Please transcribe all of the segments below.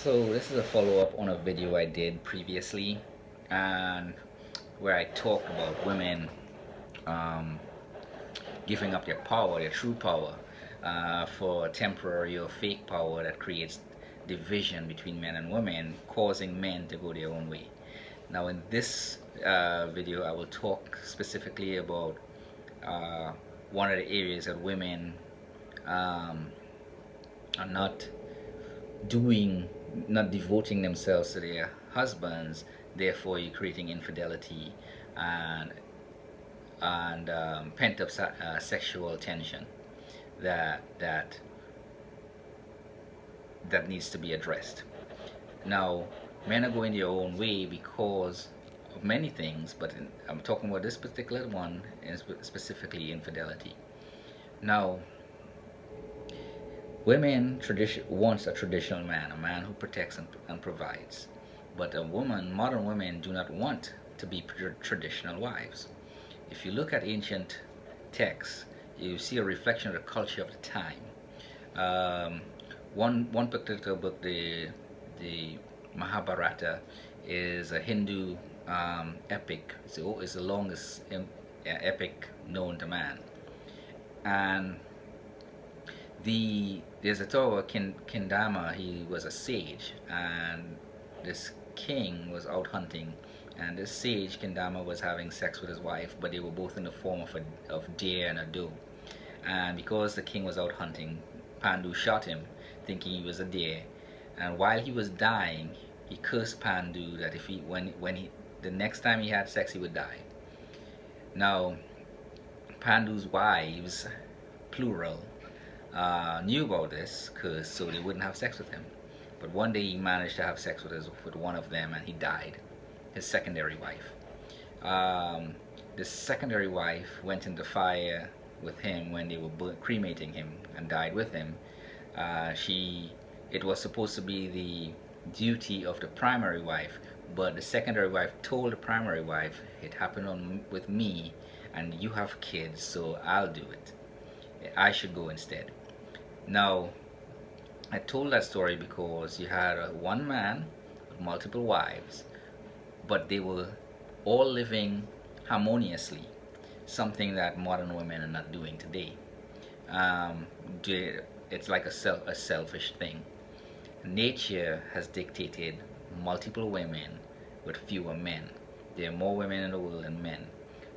So this is a follow-up on a video I did previously, and where I talked about women um, giving up their power, their true power, for temporary or fake power that creates division between men and women, causing men to go their own way. Now, in this video, I will talk specifically about uh, one of the areas that women um, are doing not devoting themselves to their husbands, therefore you're creating infidelity and pent up sexual tension that that needs to be addressed. Now, men are going their own way because of many things, but I'm talking about this particular one, and specifically infidelity. Now, women wants a traditional man, a man who protects and provides. But modern women do not want to be traditional wives. If you look at ancient texts, you see a reflection of the culture of the time. Um, one particular book, the Mahabharata, is a Hindu epic. It's the longest epic known to man, and there's a Torah Kendama. He was a sage, and this king was out hunting, and this sage Kendama was having sex with his wife, but they were both in the form of deer and a doe. And because the king was out hunting, Pandu shot him, thinking he was a deer. And while he was dying, he cursed Pandu that if he when he the next time he had sex, he would die. Now, Pandu's wives, plural, knew about this curse, so they wouldn't have sex with him. But one day he managed to have sex with one of them, and he died. His secondary wife. The secondary wife went into fire with him when they were cremating him and died with him. It was supposed to be the duty of the primary wife, but the secondary wife told the primary wife, "It happened with me, and you have kids, so I'll do it. I should go instead." Now, I told that story because you had one man with multiple wives, but they were all living harmoniously, something that modern women are not doing today. Um, it's like a selfish thing. Nature has dictated multiple women with fewer men. There are more women in the world than men.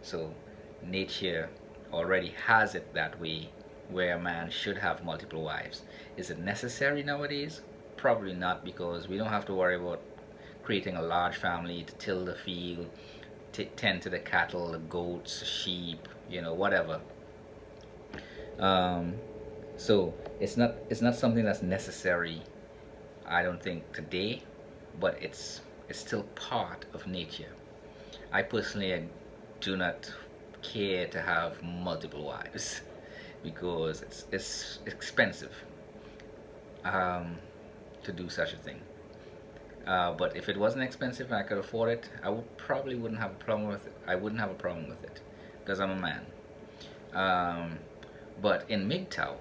So nature already has it that way, where a man should have multiple wives. Is it necessary nowadays? Probably not, because we don't have to worry about creating a large family to till the field, tend to the cattle, the goats, sheep, whatever. Um, so it's not something that's necessary, I don't think, today, but it's still part of nature. I personally do not care to have multiple wives because it's expensive um, to do such a thing. But if it wasn't expensive and I could afford it, probably wouldn't have a problem with it. I wouldn't have a problem with it because I'm a man. Um, but in MGTOW,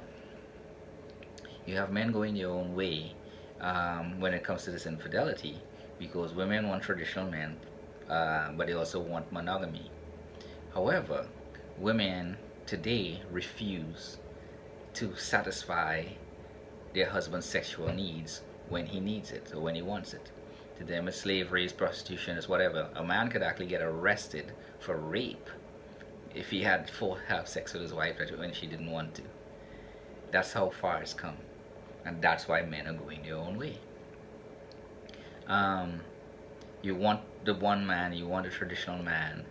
you have men going their own way when it comes to this infidelity, because women want traditional men, but they also want monogamy. However, women today refuse to satisfy their husband's sexual needs when he needs it or when he wants it. To them, it's slavery, it's prostitution, it's whatever. A man could actually get arrested for rape if he had to have sex with his wife when she didn't want to. That's how far it's come, and that's why men are going their own way. Um, you want the one man, you want a traditional man,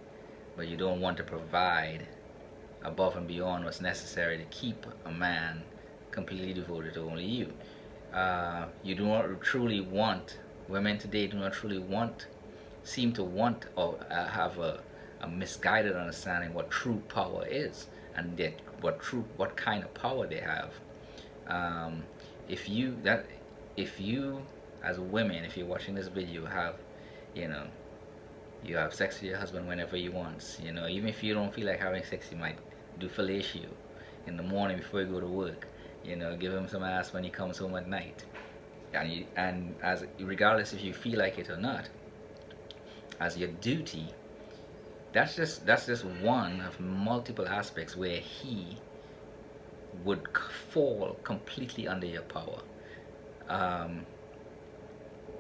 but you don't want to provide above and beyond what's necessary to keep a man completely devoted to only you. You do not truly want, women today do not truly seem to want, or have a misguided understanding what true power is, and that what kind of power they have. Um, if you that if you as women, if you're watching this video, you know you have sex with your husband whenever you want. Even if you don't feel like having sex, you might do fellatio in the morning before you go to work. Give him some ass when he comes home at night. and as regardless if you feel like it or not, as your duty, that's just one of multiple aspects where he would fall completely under your power. Um,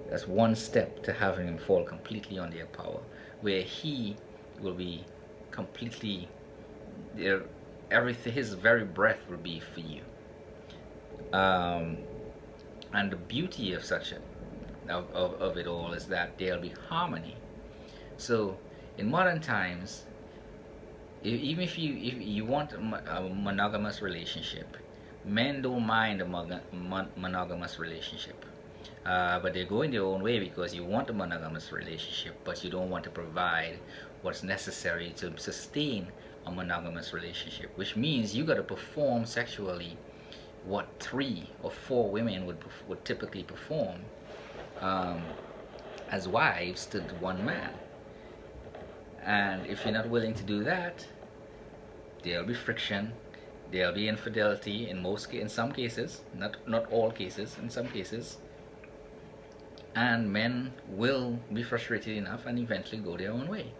that's one step to having him fall completely under your power, where he will be completely there. Everything, his very breath will be for you. Um, and the beauty of of it all is that there'll be harmony. So in modern times, even if you want a monogamous relationship, men don't mind a monogamous relationship. But they're going their own way because you want a monogamous relationship, but you don't want to provide what's necessary to sustain a monogamous relationship, which means you got to perform sexually what 3 or 4 women would typically perform um, as wives to one man. And if you're not willing to do that, there'll be friction, there'll be infidelity in some cases, not all cases, in some cases, and men will be frustrated enough and eventually go their own way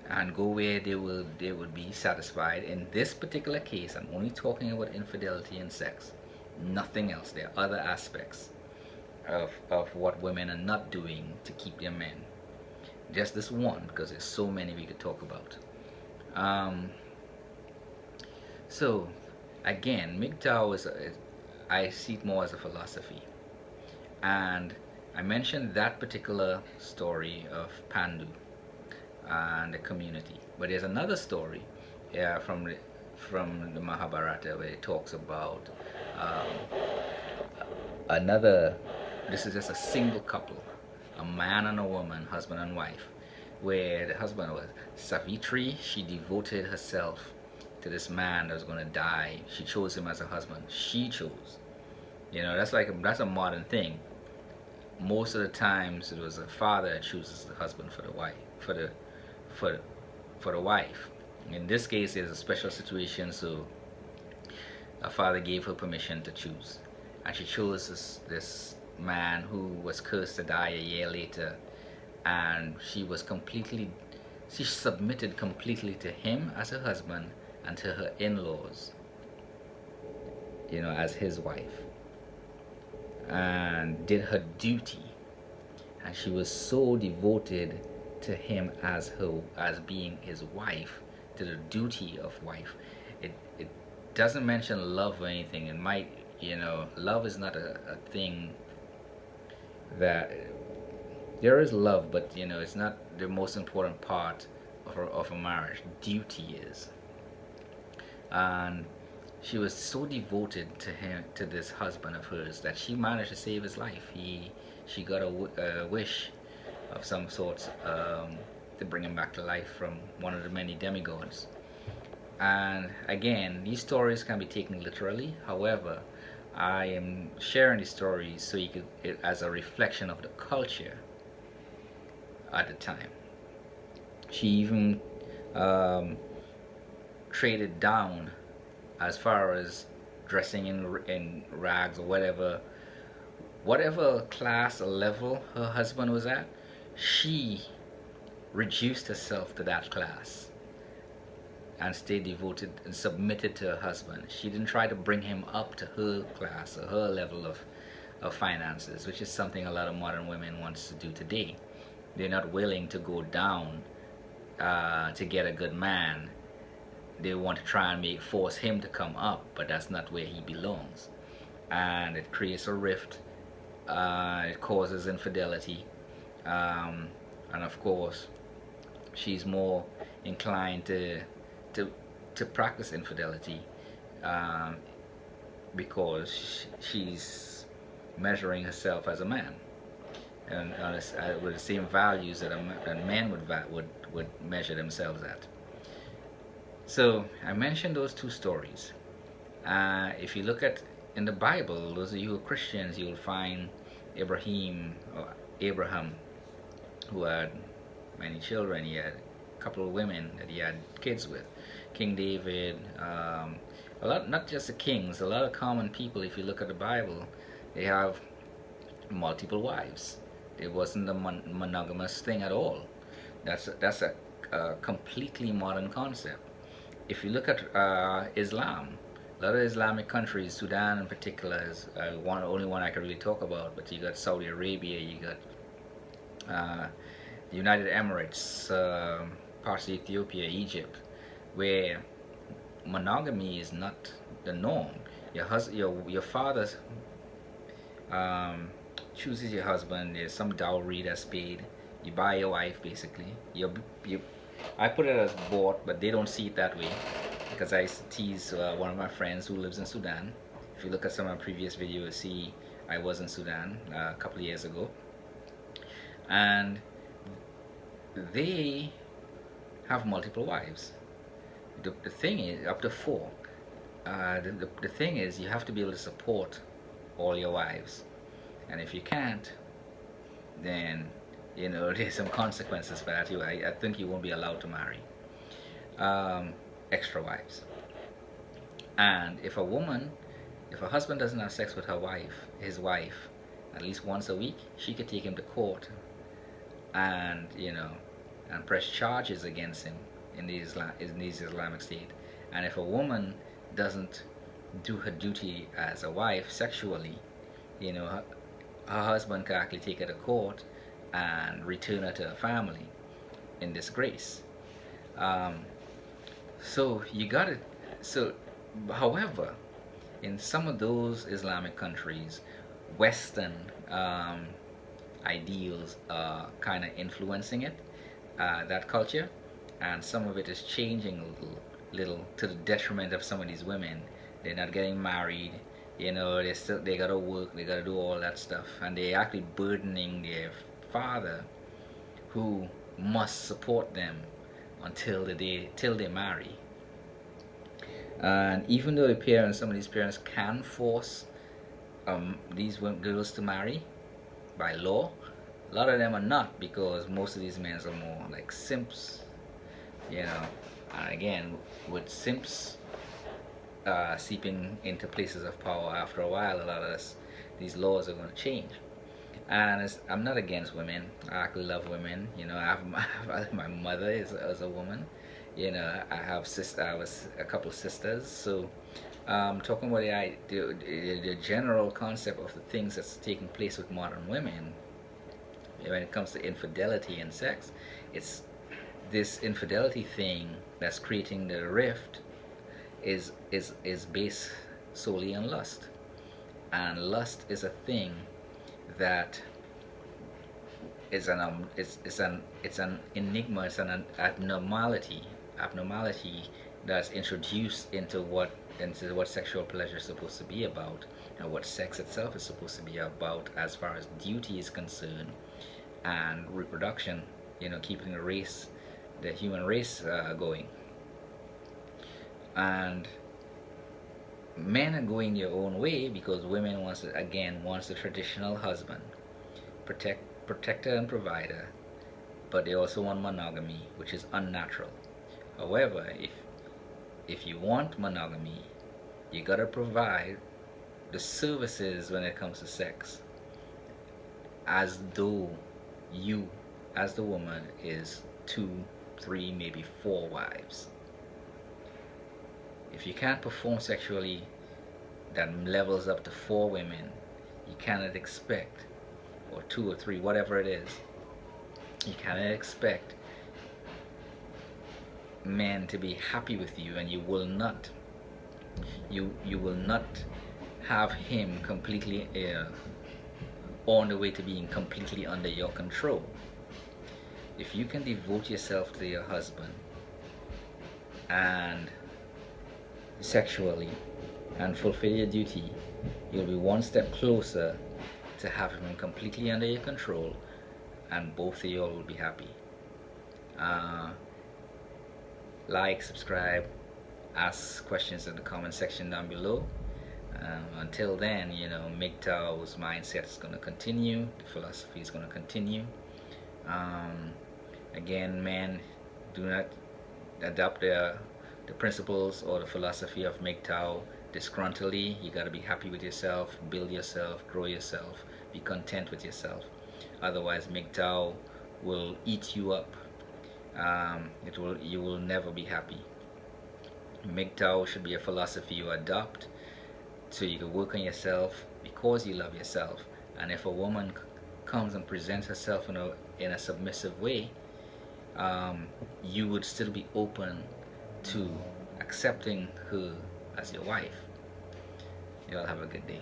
and go where they would be satisfied. In this particular case, I'm only talking about infidelity and sex, nothing else. There are other aspects of what women are not doing to keep their men. Just this one, because there's so many we could talk about. So again, MGTOW I see it more as a philosophy. And I mentioned that particular story of Pandu and the community. But there's another story from the Mahabharata where it talks about um, another. This is just a single couple, a man and a woman, husband and wife, where the husband was Savitri. She devoted herself to this man that was going to die. She chose him as a husband. She chose. That's a modern thing. Most of the times it was a father that chooses the husband for the wife, for the wife. In this case, there's a special situation, so a father gave her permission to choose, and she chose this man who was cursed to die a year later, and she submitted completely to him as her husband and to her in-laws, as his wife, and did her duty. And she was so devoted to him as being his wife, to the duty of wife. It doesn't mention love or anything. It might, love is not a thing that there is love, but it's not the most important part of a marriage. Duty is. And she was so devoted to this husband of hers, that she managed to save his life. She got a wish of some sort to bring him back to life from one of the many demigods. And again, these stories can be taken literally. However, I am sharing these stories so as a reflection of the culture at the time. She even traded down as far as dressing in rags or whatever class or level her husband was at. She reduced herself to that class and stayed devoted and submitted to her husband. She didn't try to bring him up to her class or her level of finances, which is something a lot of modern women wants to do today. They're not willing to go down to get a good man. They want to try and force him to come up, but that's not where he belongs. And it creates a rift. It causes infidelity. And of course, she's more inclined to practice infidelity because she's measuring herself as a man, and with the same values that a man would measure themselves at. So I mentioned those two stories. If you look at in the Bible, those of you who are Christians, you'll find Abraham, who had many children. He had a couple of women that he had kids with. King David, a lot, not just the kings, a lot of common people. If you look at the Bible, they have multiple wives. It wasn't a monogamous thing at all. That's a completely modern concept. If you look at Islam, a lot of Islamic countries, Sudan in particular is only one I can really talk about. But you got Saudi Arabia, you got the United Emirates, parts of Ethiopia, Egypt, where monogamy is not the norm. Your father um, chooses your husband. There's some dowry that's paid. You buy your wife basically. You I put it as bought, but they don't see it that way because I used to tease one of my friends who lives in Sudan. If you look at some of my previous videos, you'll see I was in Sudan a couple of years ago, and they have multiple wives. The thing is, up to four. The thing is, you have to be able to support all your wives, and if you can't, then there's some consequences for that. I think you won't be allowed to marry extra wives. And if a husband doesn't have sex with his wife, at least once a week, she could take him to court and and press charges against him in these Islamic state. And if a woman doesn't do her duty as a wife sexually, her husband can actually take her to court and return her to her family in disgrace. Um, so you got it. So, however, in some of those Islamic countries, Western ideals are kind of influencing that culture, and some of it is changing little to the detriment of some of these women. They're not getting married, they gotta work, they gotta do all that stuff, and they're actually burdening their father, who must support them until they marry. And even though some of these parents can force these girls to marry by law, a lot of them are not, because most of these men are more like simps, And again, with simps seeping into places of power, after a while, a lot of these laws are going to change. And I'm not against women. I actually love women. My mother is a woman. I have a couple of sisters. So, talking about the general concept of the things that's taking place with modern women, when it comes to infidelity and sex, it's this infidelity thing that's creating the rift is based solely on lust. And lust is a thing that is it's an enigma, it's an abnormality that's introduced into what sexual pleasure is supposed to be about, and what sex itself is supposed to be about as far as duty is concerned, and reproduction, keeping the human race going. And men are going their own way because women wants the traditional husband, protector and provider, but they also want monogamy, which is unnatural. However, if you want monogamy, you gotta provide the services when it comes to sex, as though you, as the woman, is 2, 3, maybe 4 wives. If you can't perform sexually that levels up to 4 women, you cannot expect, or 2 or 3, whatever it is, you cannot expect men to be happy with you, and you will not have him completely on the way to being completely under your control. If you can devote yourself to your husband and sexually and fulfill your duty, you'll be one step closer to having him completely under your control, and both of you all will be happy. Like, subscribe, ask questions in the comment section down below. Until then, MGTOW's mindset is going to continue, the philosophy is going to continue. Again, men, do not adopt the principles or the philosophy of MGTOW disgruntledly. You got to be happy with yourself, build yourself, grow yourself, Be content with yourself. Otherwise, MGTOW will eat you up. You will never be happy. MGTOW should be a philosophy you adopt so you can work on yourself because you love yourself. And if a woman comes and presents herself in a submissive way, you would still be open to accepting her as your wife. You all have a good day.